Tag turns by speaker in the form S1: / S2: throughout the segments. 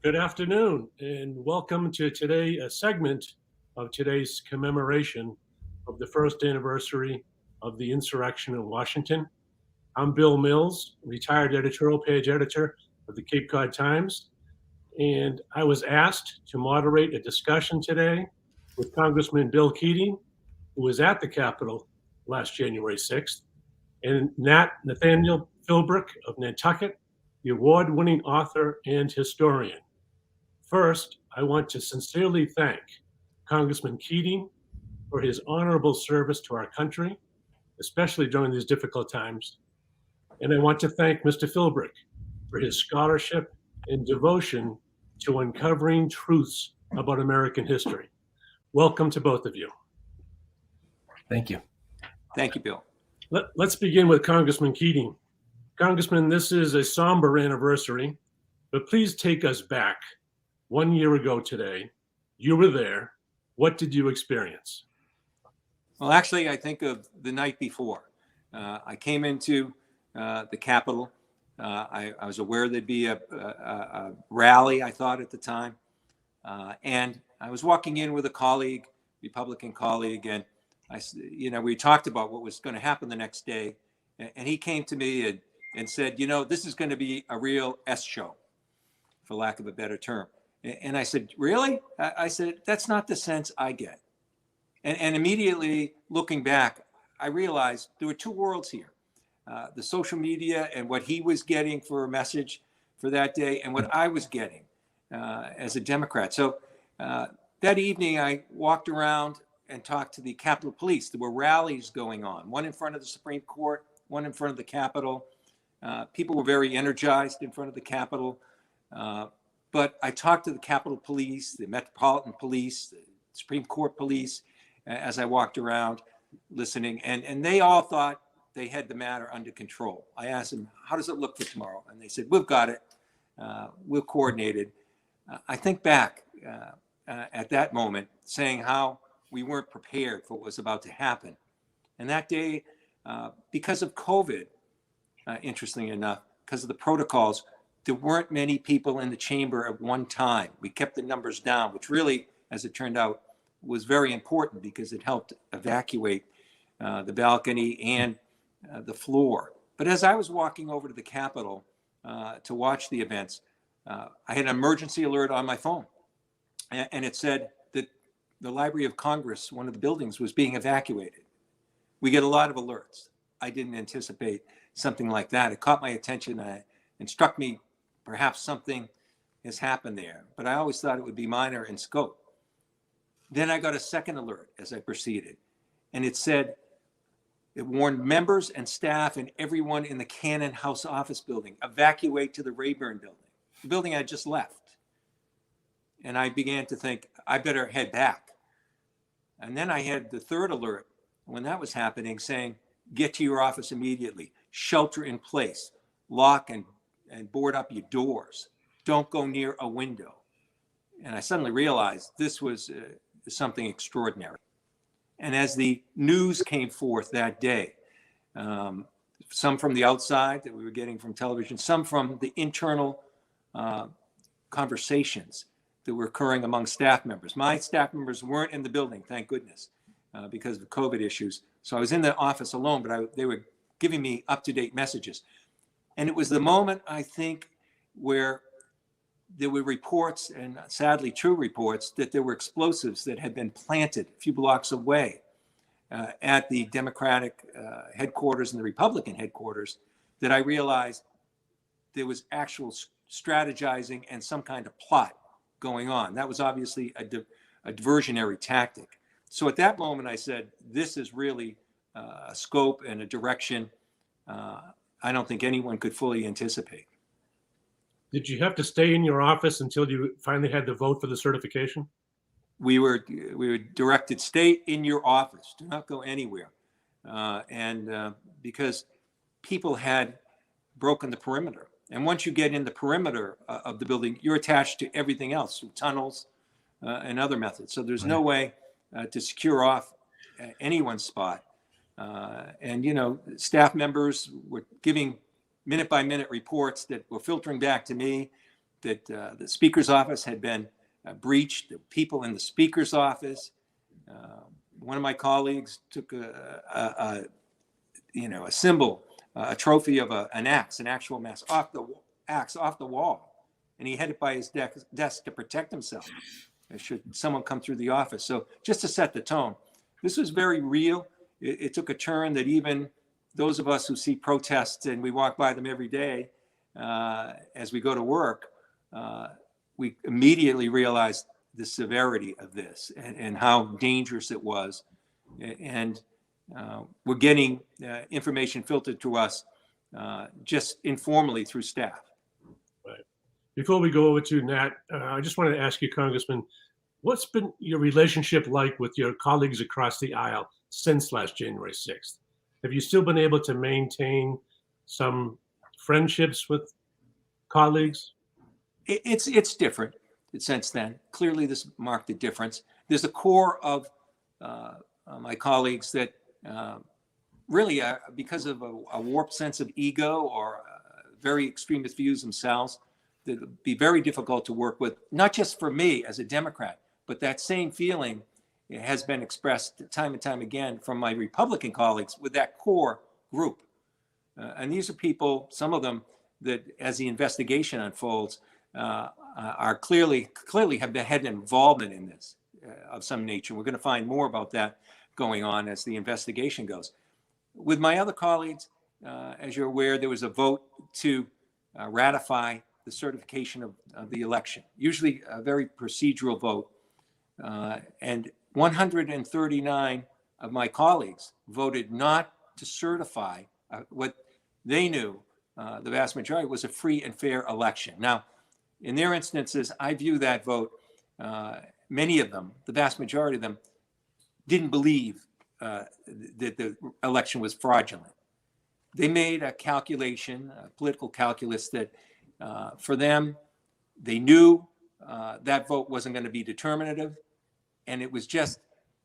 S1: Good afternoon, and welcome to today, a segment of today's commemoration of the first anniversary of the insurrection in Washington. I'm Bill Mills, retired editorial page editor of the Cape Cod Times, and I was asked to moderate a discussion today with Congressman Bill Keating, who was at the Capitol last January 6th, and Nathaniel Philbrick of Nantucket, the award-winning author and historian. First, I want to sincerely thank Congressman Keating for his honorable service to our country, especially during these difficult times. And I want to thank Mr. Philbrick for his scholarship and devotion to uncovering truths about American history. Welcome to both of you.
S2: Thank you.
S3: Thank you, Bill.
S1: Let's begin with Congressman Keating. Congressman, this is a somber anniversary, but please take us back 1 year ago today. You were there. What did you experience?
S3: Well, actually, I think of the night before. I came into the Capitol. I was aware there'd be a rally, I thought at the time. And I was walking in with a colleague, Republican colleague, and we talked about what was going to happen the next day. And he came to me and said, this is going to be a real S show, for lack of a better term. And I said, really? I said, that's not the sense I get. And immediately looking back, I realized there were two worlds here. The social media and what he was getting for a message for that day and what I was getting as a Democrat. So that evening, I walked around and talked to the Capitol Police. There were rallies going on, one in front of the Supreme Court, one in front of the Capitol. People were very energized in front of the Capitol. But I talked to the Capitol Police, the Metropolitan Police, the Supreme Court Police, as I walked around listening. And they all thought they had the matter under control. I asked them, how does it look for tomorrow? And they said, we've got it. We're coordinated. I think back at that moment, saying how we weren't prepared for what was about to happen. And that day, because of COVID, interestingly enough, because of the protocols, there weren't many people in the chamber at one time. We kept the numbers down, which really, as it turned out, was very important because it helped evacuate the balcony and the floor. But as I was walking over to the Capitol to watch the events, I had an emergency alert on my phone. And it said that the Library of Congress, one of the buildings, was being evacuated. We get a lot of alerts. I didn't anticipate something like that. It caught my attention and struck me, perhaps something has happened there. But I always thought it would be minor in scope. Then I got a second alert as I proceeded. And it said, it warned members and staff and everyone in the Cannon House office building, evacuate to the Rayburn building, the building I just left. And I began to think, I better head back. And then I had the third alert when that was happening saying, get to your office immediately, shelter in place, lock and board up your doors, don't go near a window. And I suddenly realized this was something extraordinary. And as the news came forth that day, some from the outside that we were getting from television, some from the internal conversations that were occurring among staff members. My staff members weren't in the building, thank goodness, because of COVID issues. So I was in the office alone, but they were giving me up-to-date messages. And it was the moment, I think, where there were reports, and sadly true reports, that there were explosives that had been planted a few blocks away at the Democratic headquarters and the Republican headquarters, that I realized there was actual strategizing and some kind of plot going on. That was obviously a diversionary tactic. So at that moment, I said, this is really a scope and a direction I don't think anyone could fully anticipate.
S1: Did you have to stay in your office until you finally had to vote for the certification?
S3: We were directed, stay in your office, do not go anywhere. Because people had broken the perimeter. And once you get in the perimeter of the building, you're attached to everything else, through tunnels and other methods. So there's no way to secure off anyone's spot. Staff members were giving minute by minute reports that were filtering back to me that the speaker's office had been breached. The people in the speaker's office. One of my colleagues took a symbol, a trophy of an axe, an actual axe off the wall, and he had it by his desk to protect himself should someone come through the office. So just to set the tone, this was very real. It took a turn that even those of us who see protests and we walk by them every day as we go to work, we immediately realized the severity of this and how dangerous it was. And we're getting information filtered to us just informally through staff.
S1: Right. Before we go over to Nat, I just wanted to ask you, Congressman, what's been your relationship like with your colleagues across the aisle since last January 6th? Have you still been able to maintain some friendships with colleagues?
S3: It's different since then. Clearly, this marked a difference. There's a core of my colleagues that really, because of a warped sense of ego or very extremist views themselves, that would be very difficult to work with, not just for me as a Democrat, but that same feeling has been expressed time and time again from my Republican colleagues with that core group. And these are people, some of them, that as the investigation unfolds, are clearly have had involvement in this of some nature. We're going to find more about that going on as the investigation goes. With my other colleagues, as you're aware, there was a vote to ratify the certification of the election, usually a very procedural vote. And 139 of my colleagues voted not to certify what they knew, the vast majority, was a free and fair election. Now, in their instances, I view that vote, many of them, the vast majority of them, didn't believe that the election was fraudulent. They made a calculation, a political calculus that for them, they knew that vote wasn't going to be determinative, and it was just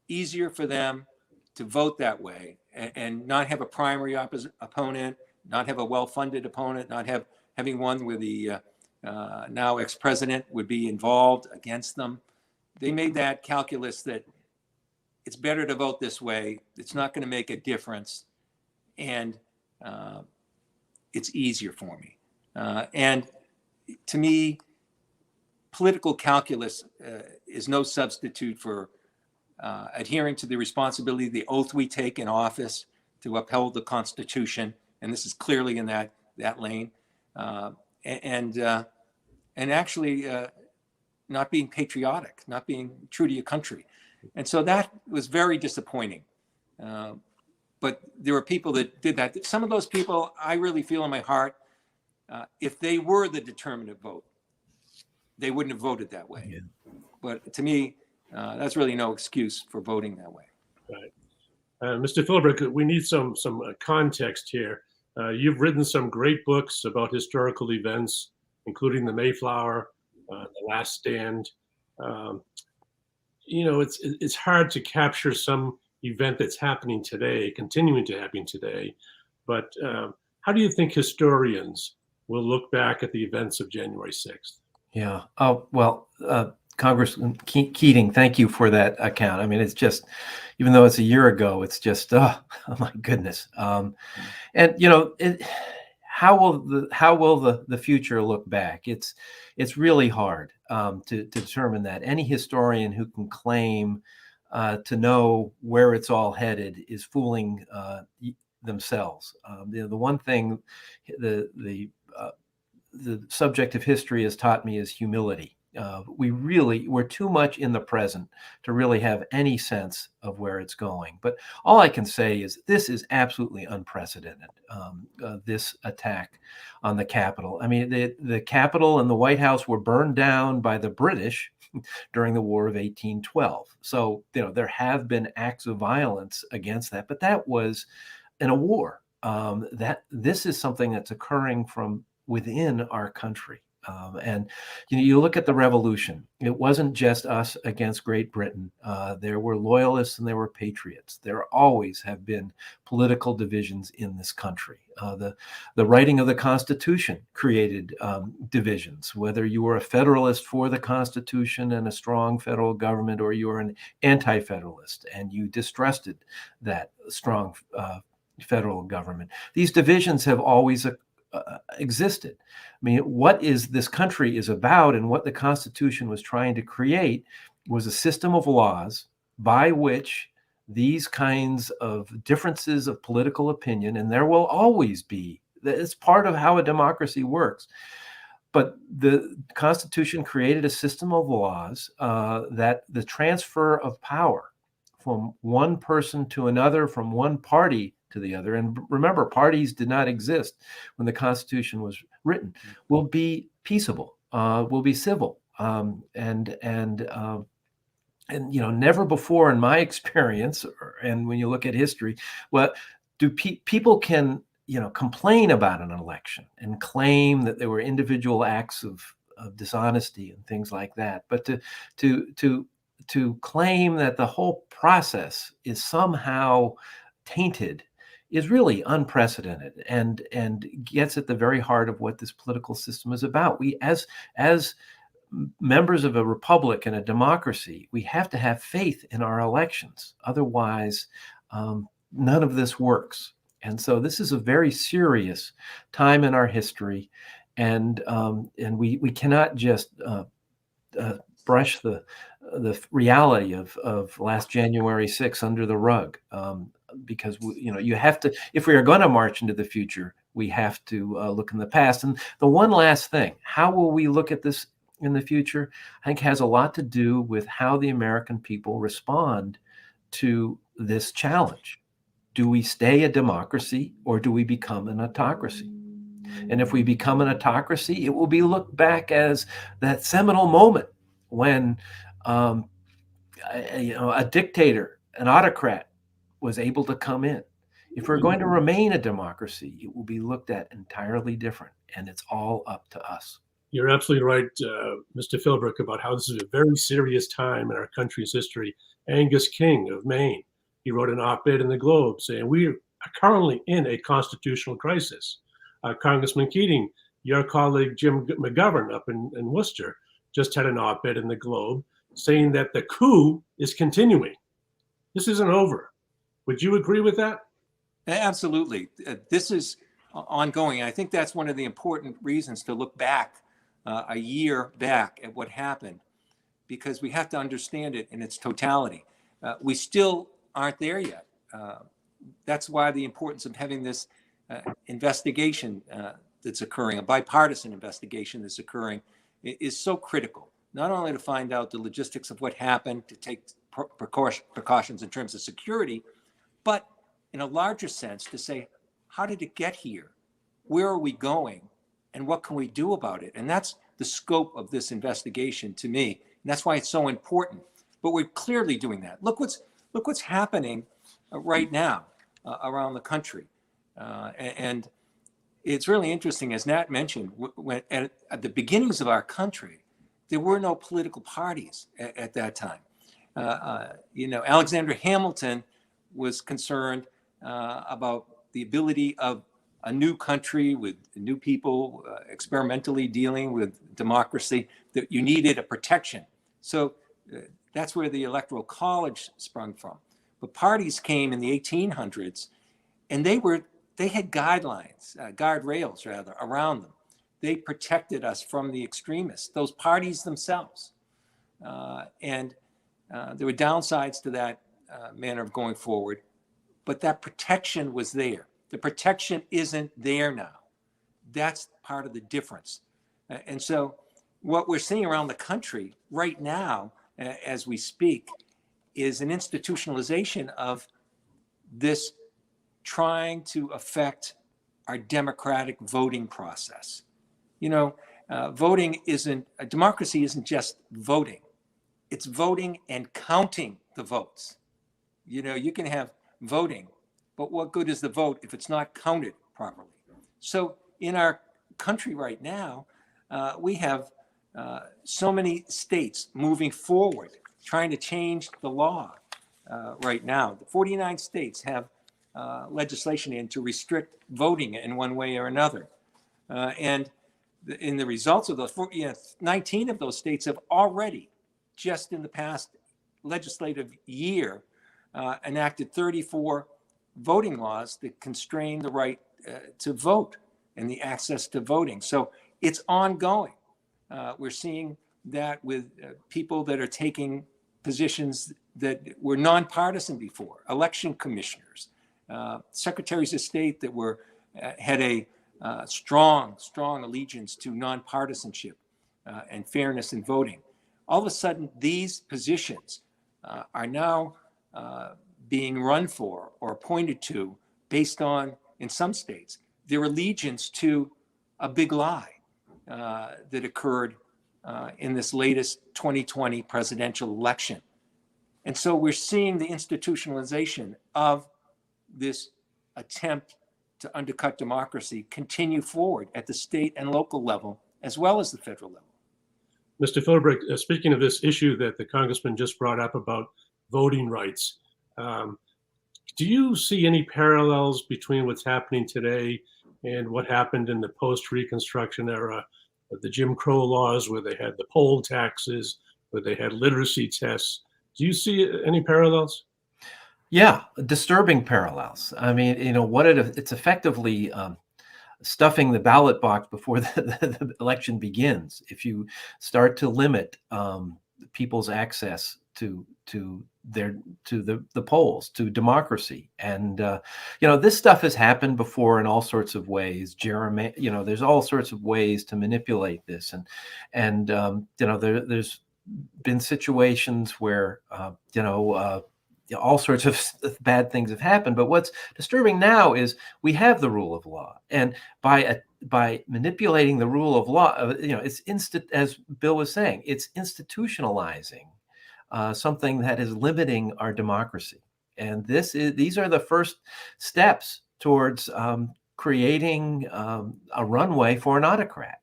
S3: easier for them to vote that way and not have a primary opponent, not have a well-funded opponent, not having one where the now ex-president would be involved against them. They made that calculus that it's better to vote this way. It's not going to make a difference, and it's easier for me. And to me, political calculus is no substitute for adhering to the responsibility, the oath we take in office to uphold the Constitution, and this is clearly in that lane, and actually not being patriotic, not being true to your country. And so that was very disappointing. But there were people that did that. Some of those people, I really feel in my heart, if they were the determinative vote, they wouldn't have voted that way. Yeah. But to me, that's really no excuse for voting that way.
S1: Right. Mr. Philbrick, we need some context here. You've written some great books about historical events, including the Mayflower, The Last Stand. It's hard to capture some event that's happening today, continuing to happen today. But how do you think historians will look back at the events of January 6th?
S2: Yeah. Oh, well, Congressman Keating, thank you for that account. I mean, it's just, even though it's a year ago, it's just, oh my goodness. And how will the future look back? It's really hard to determine that. Any historian who can claim to know where it's all headed is fooling themselves. The one thing the subject of history has taught me is humility. We're too much in the present to really have any sense of where it's going. But all I can say is this is absolutely unprecedented, this attack on the Capitol. I mean, the Capitol and the White House were burned down by the British during the War of 1812. So, there have been acts of violence against that, but that was in a war. This is something that's occurring from within our country. And you look at the revolution. It wasn't just us against Great Britain. There were loyalists and there were patriots. There always have been political divisions in this country. The writing of the Constitution created divisions, whether you were a Federalist for the Constitution and a strong federal government, or you were an anti-Federalist and you distrusted that strong federal government. These divisions have always existed. I mean, what is this country is about, and what the Constitution was trying to create was a system of laws by which these kinds of differences of political opinion, and there will always be, it's part of how a democracy works. But the Constitution created a system of laws that the transfer of power from one person to another, from one party to the other, and remember, parties did not exist when the Constitution was written, will be peaceable, will be civil, and never before in my experience, and when you look at history, people can complain about an election and claim that there were individual acts of dishonesty and things like that, but to claim that the whole process is somehow tainted is really unprecedented, and gets at the very heart of what this political system is about. We, as members of a republic and a democracy, we have to have faith in our elections. Otherwise, none of this works. And so this is a very serious time in our history, and we cannot just brush the reality of last January 6th under the rug, because you have to. If we are going to march into the future, we have to look in the past. And the one last thing: how will we look at this in the future? I think has a lot to do with how the American people respond to this challenge. Do we stay a democracy, or do we become an autocracy? And if we become an autocracy, it will be looked back as that seminal moment when a dictator, an autocrat, was able to come in. If we're going to remain a democracy, it will be looked at entirely different, and it's all up to us.
S1: You're absolutely right, Mr. Philbrick, about how this is a very serious time in our country's history. Angus King of Maine, he wrote an op-ed in the Globe saying, we are currently in a constitutional crisis. Congressman Keating, your colleague Jim McGovern up in Worcester, just had an op-ed in the Globe saying that the coup is continuing. This isn't over. Would you agree with that?
S3: Absolutely. This is ongoing. I think that's one of the important reasons to look back a year back at what happened, because we have to understand it in its totality. We still aren't there yet. That's why the importance of having this investigation that's occurring, a bipartisan investigation that's occurring, is so critical. Not only to find out the logistics of what happened, to take precautions in terms of security, but in a larger sense to say, how did it get here? Where are we going? And what can we do about it? And that's the scope of this investigation to me. And that's why it's so important. But we're clearly doing that. Look what's happening right now around the country. And it's really interesting, as Nat mentioned, when at the beginnings of our country, there were no political parties at that time. Alexander Hamilton was concerned about the ability of a new country with new people experimentally dealing with democracy, that you needed a protection. So that's where the Electoral College sprung from. But parties came in the 1800s, and they had guidelines, guardrails rather, around them. They protected us from the extremists, those parties themselves. And there were downsides to that manner of going forward, but that protection was there. The protection isn't there now. That's part of the difference. And so what we're seeing around the country right now, as we speak, is an institutionalization of this trying to affect our democratic voting process. Democracy isn't just voting. It's voting and counting the votes. You can have voting, but what good is the vote if it's not counted properly? So in our country right now, we have so many states moving forward, trying to change the law right now. The 49 states have legislation in to restrict voting in one way or another. And in the results of those, 19 of those states have already, just in the past legislative year, enacted 34 voting laws that constrain the right to vote and the access to voting. So it's ongoing. We're seeing that with people that are taking positions that were nonpartisan before, election commissioners, secretaries of state that had a strong allegiance to nonpartisanship and fairness in voting. All of a sudden, these positions are now being run for or appointed to based on, in some states, their allegiance to a big lie that occurred in this latest 2020 presidential election. And so we're seeing the institutionalization of this attempt to undercut democracy continue forward at the state and local level, as well as the federal level.
S1: Mr. Philbrick, speaking of this issue that the congressman just brought up about voting rights, do you see any parallels between what's happening today and what happened in the post-Reconstruction era, the Jim Crow laws, where they had the poll taxes, where they had literacy tests? Do you see any parallels?
S2: Yeah, disturbing parallels. I mean, it's effectively stuffing the ballot box before the election begins. If you start to limit people's access to the polls, to democracy, and this stuff has happened before in all sorts of ways. There's all sorts of ways to manipulate this, and there's been situations where all sorts of bad things have happened. But what's disturbing now is we have the rule of law, and by manipulating the rule of law, it's as Bill was saying, it's institutionalizing something that is limiting our democracy. And these are the first steps towards creating a runway for an autocrat,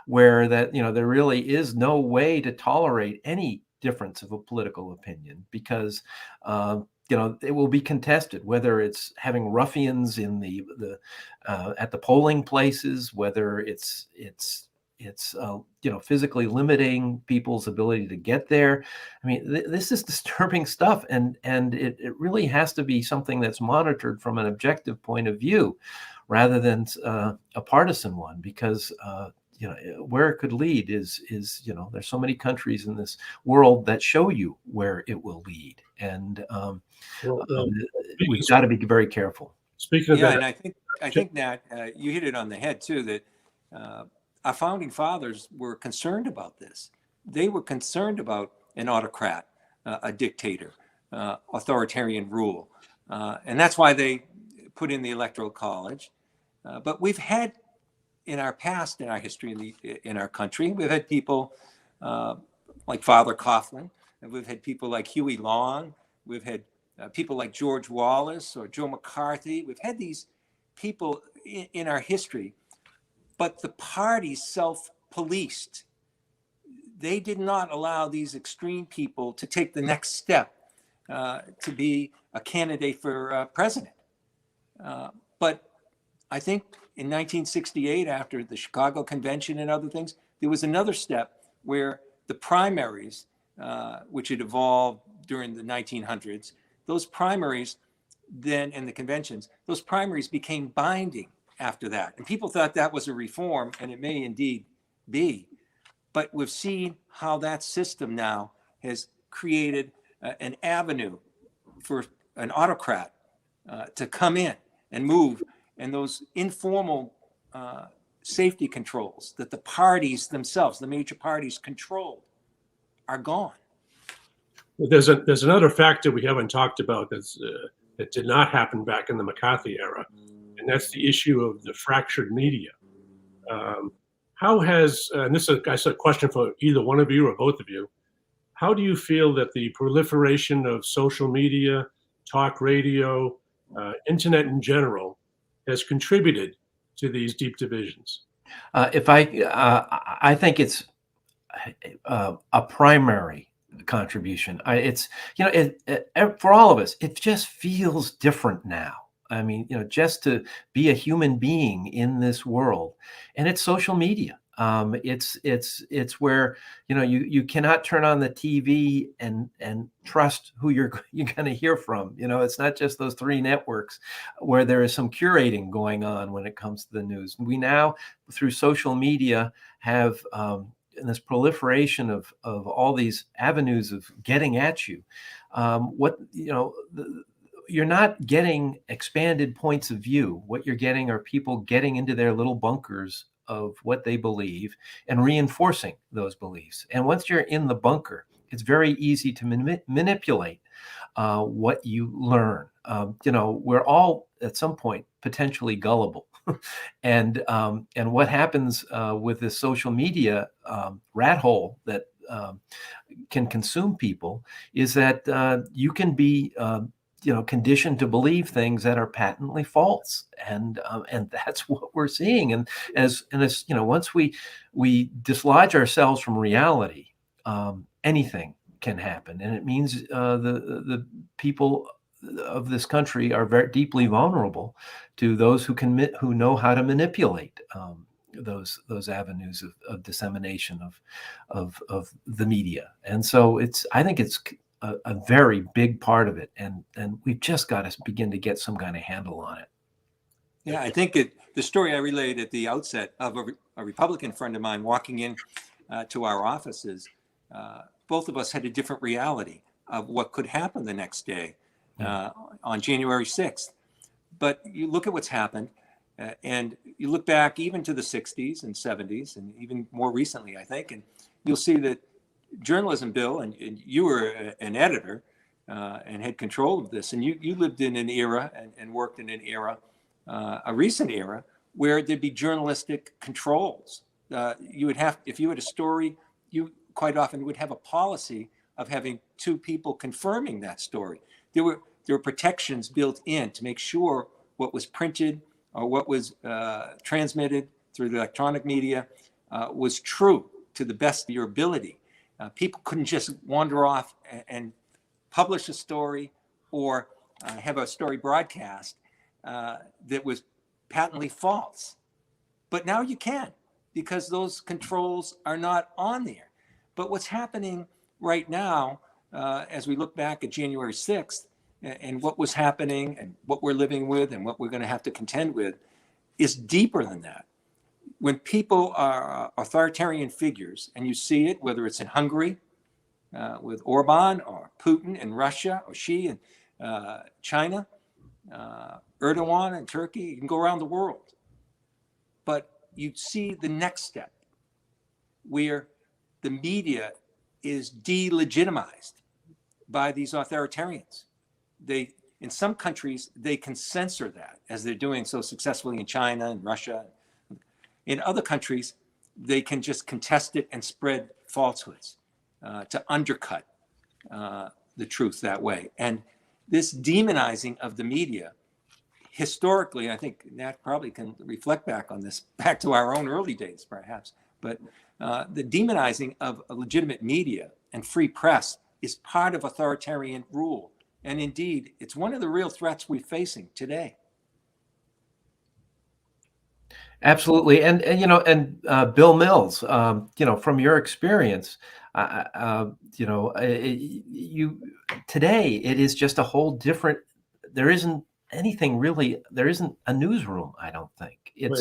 S2: where there really is no way to tolerate any difference of a political opinion, because it will be contested, whether it's having ruffians in the at the polling places, whether it's physically limiting people's ability to get there. I mean, this is disturbing stuff, and it really has to be something that's monitored from an objective point of view, rather than a partisan one, because where it could lead is there's so many countries in this world that show you where it will lead, and we've got to be very careful.
S1: Speaking of that,
S3: and I think Nat, you hit it on the head too, that our founding fathers were concerned about this. They were concerned about an autocrat, a dictator, authoritarian rule, and that's why they put in the Electoral College. But we've had, in our past, in our history, in our country, we've had people like Father Coughlin, and we've had people like Huey Long, we've had people like George Wallace or Joe McCarthy. We've had these people in our history, but the parties self-policed. They did not allow these extreme people to take the next step to be a candidate for president. But I think in 1968, after the Chicago Convention and other things, there was another step where the primaries, which had evolved during the 1900s, those primaries then, and the conventions, those primaries became binding after that. And people thought that was a reform, and it may indeed be. But we've seen how that system now has created an avenue for an autocrat to come in and move. And those informal safety controls that the parties themselves, the major parties, controlled, are gone.
S1: There's another factor we haven't talked about that did not happen back in the McCarthy era, and that's the issue of the fractured media. How has, and this is a question for either one of you or both of you, how do you feel that the proliferation of social media, talk radio, internet in general, has contributed to these deep divisions?
S2: I think it's a primary contribution. It's, for all of us, it just feels different now. I mean, just to be a human being in this world, and it's social media. It's where you cannot turn on the TV and trust who you're going to hear from. It's not just those three networks where there is some curating going on when it comes to the news. We now, through social media, have and this proliferation of all these avenues of getting at you. You're not getting expanded points of view. What you're getting are people getting into their little bunkers of what they believe and reinforcing those beliefs. And once you're in the bunker, it's very easy to manipulate what you learn. We're all at some point potentially gullible. And what happens with this social media rat hole that can consume people is that you can be conditioned to believe things that are patently false, and that's what we're seeing. And as once we dislodge ourselves from reality, anything can happen, and it means the people of this country are very deeply vulnerable to those who know how to manipulate those avenues of dissemination of the media. And so I think it's a very big part of it, and we've just got to begin to get some kind of handle on it.
S3: Yeah, I think the story I relayed at the outset of a Republican friend of mine walking in to our offices, both of us had a different reality of what could happen the next day on January 6th. But you look at what's happened, and you look back even to the 60s and 70s, and even more recently, I think, and you'll see that journalism, Bill, and you were an editor and had control of this, and you lived in an era and worked in an era, a recent era, where there'd be journalistic controls. You would have, if you had a story, you quite often would have a policy of having two people confirming that story. There were protections built in to make sure what was printed or what was transmitted through the electronic media was true to the best of your ability. People couldn't just wander off and publish a story or have a story broadcast that was patently false. But now you can, because those controls are not on there. But what's happening right now, as we look back at January 6th, and what was happening and what we're living with and what we're going to have to contend with, is deeper than that. When people are authoritarian figures, and you see it, whether it's in Hungary with Orban, or Putin in Russia, or Xi in China, Erdogan in Turkey, you can go around the world. But you see the next step, where the media is delegitimized by these authoritarians. In some countries, they can censor that, as they're doing so successfully in China and Russia. In other countries, they can just contest it and spread falsehoods to undercut the truth that way. And this demonizing of the media, historically, I think Nat probably can reflect back on this, back to our own early days, perhaps. But the demonizing of a legitimate media and free press is part of authoritarian rule. And indeed, it's one of the real threats we're facing today.
S2: Absolutely. And Bill Mills, from your experience, today it is just a whole different, there isn't a newsroom, I don't think.
S1: It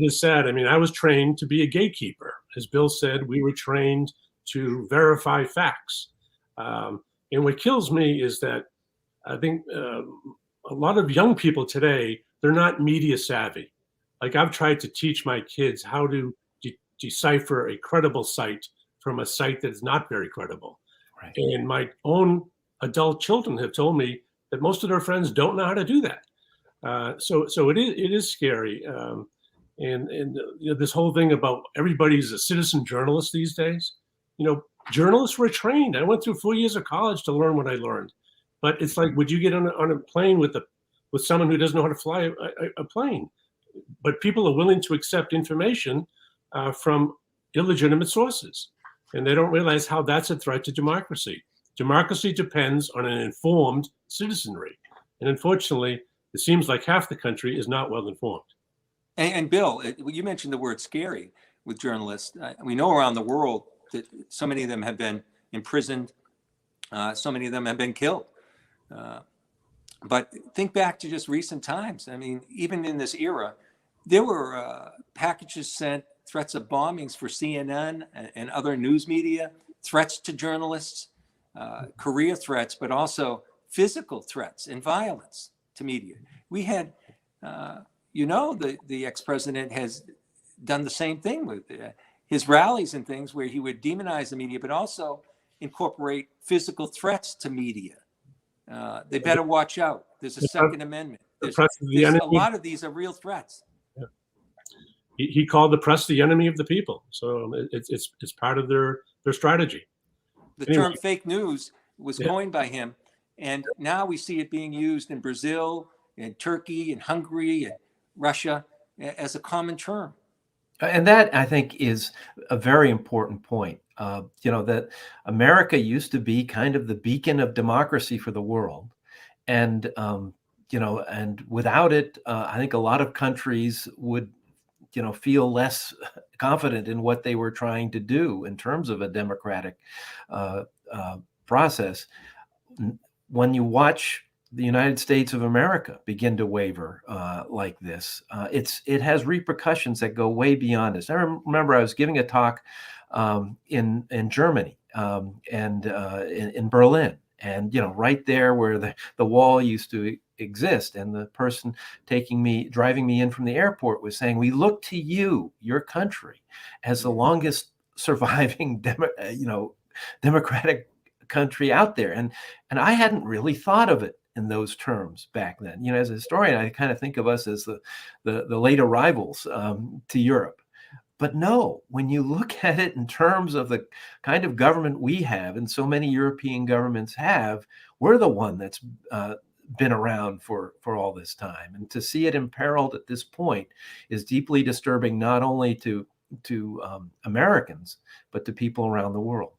S1: is sad. I mean, I was trained to be a gatekeeper. As Bill said, we were trained to verify facts. And what kills me is that I think a lot of young people today, they're not media savvy. Like, I've tried to teach my kids how to decipher a credible site from a site that is not very credible.
S2: Right. And
S1: my own adult children have told me that most of their friends don't know how to do that. So it is scary. And this whole thing about everybody's a citizen journalist these days. Journalists were trained. I went through 4 years of college to learn what I learned. But it's like, would you get on a plane with someone who doesn't know how to fly a plane? but people are willing to accept information from illegitimate sources, and they don't realize how that's a threat to democracy. Democracy depends on an informed citizenry, and unfortunately, it seems like half the country is not well informed.
S3: And Bill, you mentioned the word scary with journalists. We know around the world that so many of them have been imprisoned, so many of them have been killed. But think back to just recent times. I mean, even in this era, there were packages sent, threats of bombings for CNN and other news media, threats to journalists, career threats, but also physical threats and violence to media. We had, the ex-president has done the same thing with his rallies and things where he would demonize the media, but also incorporate physical threats to media. They better watch out. There's a Second Amendment. There's a lot of these are real threats.
S1: Yeah. He called the press the enemy of the people. So it's part of their strategy.
S3: The term fake news was coined by him, and now we see it being used in Brazil, in Turkey, in Hungary, and Russia as a common term.
S2: And that, I think, is a very important point. That America used to be kind of the beacon of democracy for the world. And, and without it, I think a lot of countries would, feel less confident in what they were trying to do in terms of a democratic process. When you watch the United States of America begin to waver like this, it has repercussions that go way beyond this. I remember I was giving a talk in Germany and in Berlin, and right there where the wall used to exist, and the person driving me in from the airport was saying, "We look to you, your country, as the longest surviving democratic country out there," and I hadn't really thought of it in those terms back then. As a historian, I kind of think of us as the late arrivals to Europe. But no, when you look at it in terms of the kind of government we have, and so many European governments have, we're the one that's been around for all this time. And to see it imperiled at this point is deeply disturbing, not only to Americans, but to people around the world.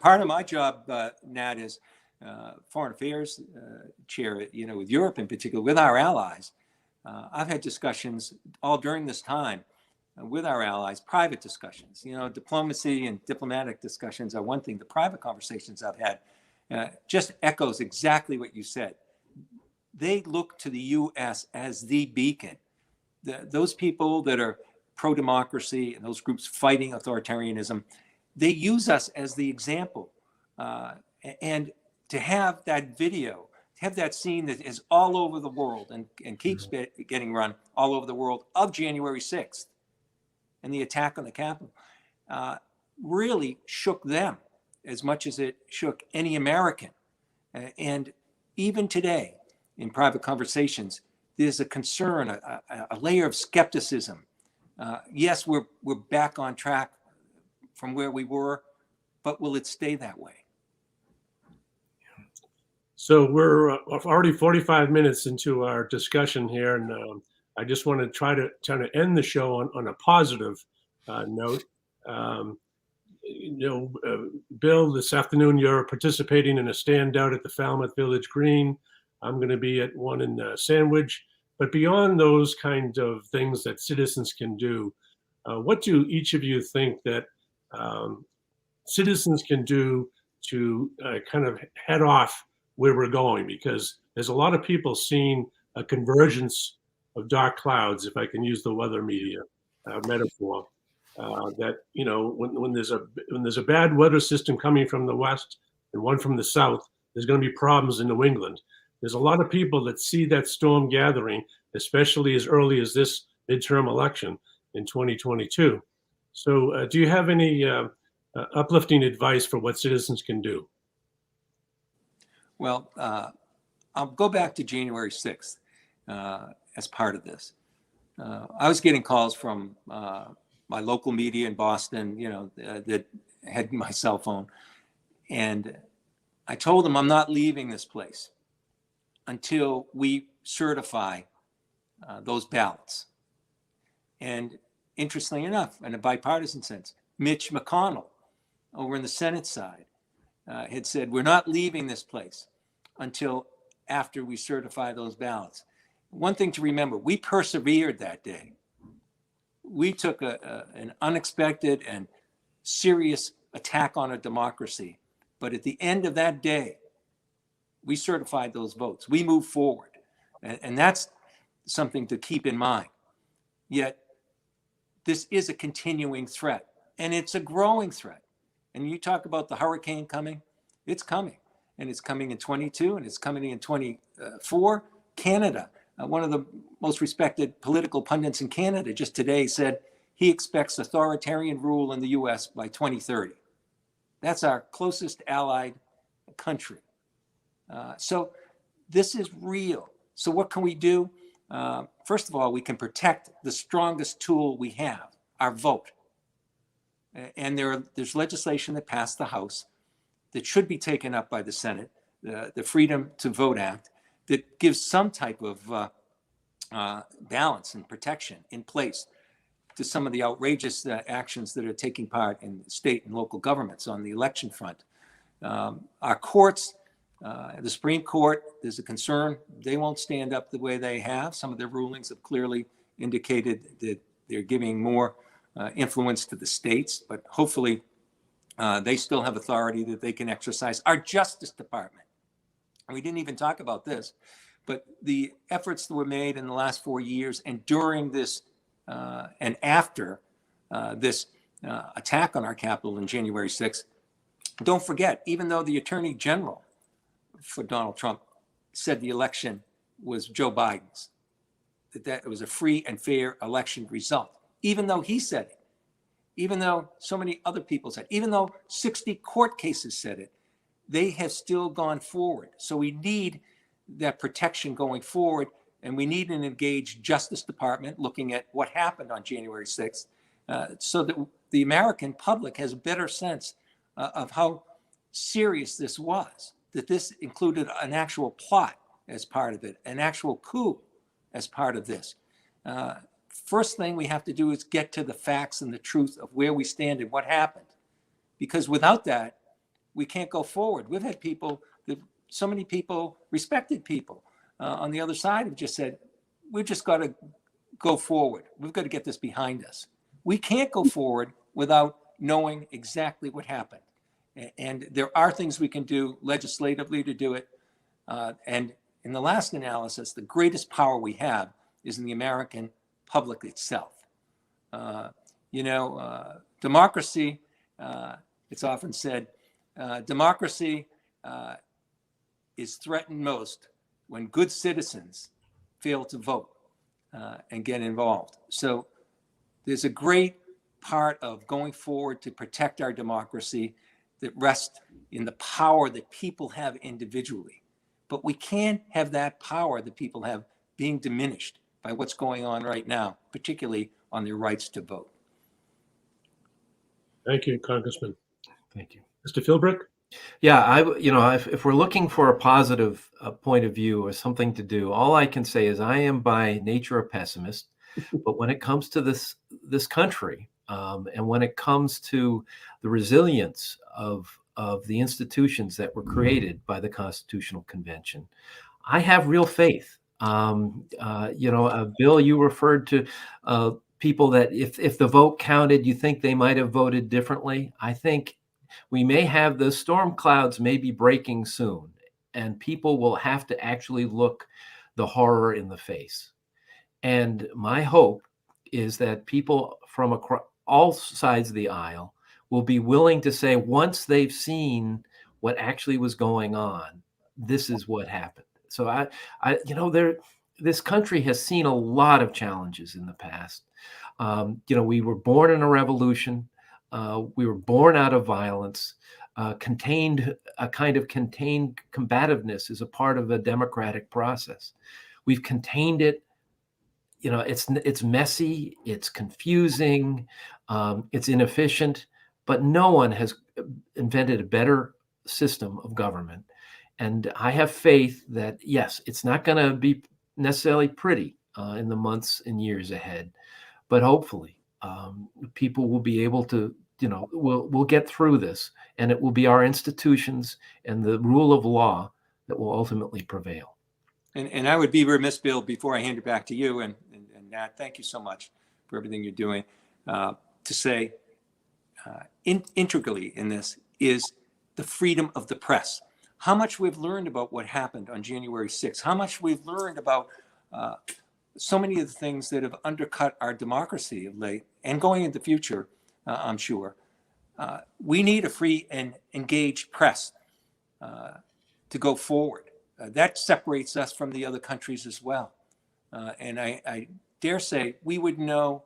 S3: Part of my job, Nat, is foreign affairs chair, with Europe in particular, with our allies. I've had discussions all during this time with our allies, private discussions. Diplomacy and diplomatic discussions are one thing. The private conversations I've had just echoes exactly what you said. They look to the U.S. as the beacon. Those people that are pro-democracy and those groups fighting authoritarianism, they use us as the example. And to have that video, to have that scene that is all over the world and keeps getting run all over the world of January 6th and the attack on the Capitol, really shook them as much as it shook any American. And even today, in private conversations, there's a concern, a layer of skepticism. Yes, we're back on track from where we were, but will it stay that way?
S1: So we're already 45 minutes into our discussion here, and I just want to try to end the show on a positive note. Bill, this afternoon you're participating in a stand out at the Falmouth Village Green. I'm going to be at one in Sandwich. But beyond those kinds of things that citizens can do, what do each of you think that citizens can do to kind of head off where we're going? Because there's a lot of people seeing a convergence of dark clouds, if I can use the weather media metaphor. That when there's a bad weather system coming from the west and one from the south, there's going to be problems in New England. There's a lot of people that see that storm gathering, especially as early as this midterm election in 2022. So, do you have any uplifting advice for what citizens can do?
S3: Well, I'll go back to January 6th as part of this. I was getting calls from my local media in Boston, that had my cell phone. And I told them I'm not leaving this place until we certify those ballots. And interestingly enough, in a bipartisan sense, Mitch McConnell over in the Senate side had said, we're not leaving this place until after we certify those ballots. One thing to remember, we persevered that day. We took an unexpected and serious attack on a democracy. But at the end of that day, we certified those votes. We moved forward. And that's something to keep in mind. Yet, this is a continuing threat, and it's a growing threat. And you talk about the hurricane coming, it's coming. And it's coming in 22, and it's coming in 24. Canada, one of the most respected political pundits in Canada just today said he expects authoritarian rule in the US by 2030. That's our closest allied country. So this is real. So what can we do? First of all, we can protect the strongest tool we have, our vote. And there's legislation that passed the House that should be taken up by the Senate, the Freedom to Vote Act, that gives some type of balance and protection in place to some of the outrageous actions that are taking part in state and local governments on the election front. Our courts, the Supreme Court, there's a concern they won't stand up the way they have. Some of their rulings have clearly indicated that they're giving more influence to the states, but hopefully they still have authority that they can exercise. Our Justice Department, and we didn't even talk about this, but the efforts that were made in the last 4 years and during this and after this attack on our Capitol on January 6th, don't forget, even though the Attorney General for Donald Trump said the election was Joe Biden's, that it was a free and fair election result, even though he said it, even though so many other people said, even though 60 court cases said it, they have still gone forward. So we need that protection going forward, and we need an engaged Justice Department looking at what happened on January 6th so that the American public has a better sense of how serious this was, that this included an actual plot as part of it, an actual coup as part of this. First thing we have to do is get to the facts and the truth of where we stand and what happened. Because without that, we can't go forward. We've had people, so many people, respected people on the other side have just said, we've just got to go forward. We've got to get this behind us. We can't go forward without knowing exactly what happened. And there are things we can do legislatively to do it. And in the last analysis, the greatest power we have is in the American public itself. Democracy, it's often said, democracy is threatened most when good citizens fail to vote and get involved. So there's a great part of going forward to protect our democracy that rests in the power that people have individually. But we can't have that power that people have being diminished by what's going on right now, particularly on their rights to vote.
S1: Thank you, Congressman.
S2: Thank you.
S1: Mr. Philbrick?
S2: Yeah, if we're looking for a positive point of view or something to do, all I can say is I am by nature a pessimist. But when it comes to this country, and when it comes to the resilience of the institutions that were created by the Constitutional Convention, I have real faith. Bill, you referred to people that if the vote counted, you think they might have voted differently. I think we may have the storm clouds may be breaking soon, and people will have to actually look the horror in the face. And my hope is that people from all sides of the aisle will be willing to say, once they've seen what actually was going on, this is what happened. So this country has seen a lot of challenges in the past. We were born in a revolution. We were born out of violence. A kind of contained combativeness is a part of a democratic process. We've contained it. It's messy, it's confusing, it's inefficient, but no one has invented a better system of government. And I have faith that, yes, it's not going to be necessarily pretty, in the months and years ahead. But hopefully, people will be able to, we'll get through this, and it will be our institutions and the rule of law that will ultimately prevail.
S3: And I would be remiss, Bill, before I hand it back to you, and Nat, thank you so much for everything you're doing, to say integrally in this is the freedom of the press. How much we've learned about what happened on January 6th, how much we've learned about so many of the things that have undercut our democracy of late and going into the future, I'm sure. We need a free and engaged press to go forward. That separates us from the other countries as well. And I dare say we would know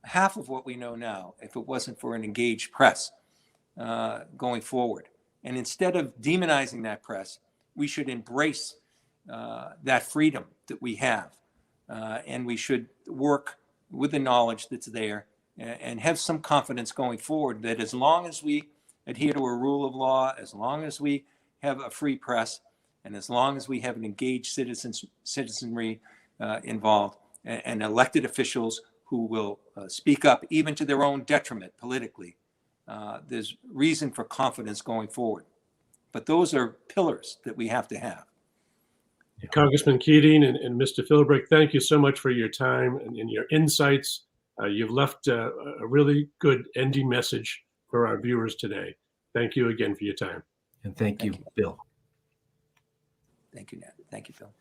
S3: half of what we know now if it wasn't for an engaged press going forward. And instead of demonizing that press, we should embrace that freedom that we have. And we should work with the knowledge that's there and have some confidence going forward that as long as we adhere to a rule of law, as long as we have a free press, and as long as we have an engaged citizenry involved and elected officials who will speak up even to their own detriment politically, there's reason for confidence going forward. But those are pillars that we have to have.
S1: Congressman Keating and Mr. Philbrick, thank you so much for your time and your insights. You've left a really good ending message for our viewers today. Thank you again for your time.
S2: And thank you, Bill.
S3: Thank you, Nat. Thank you, Phil.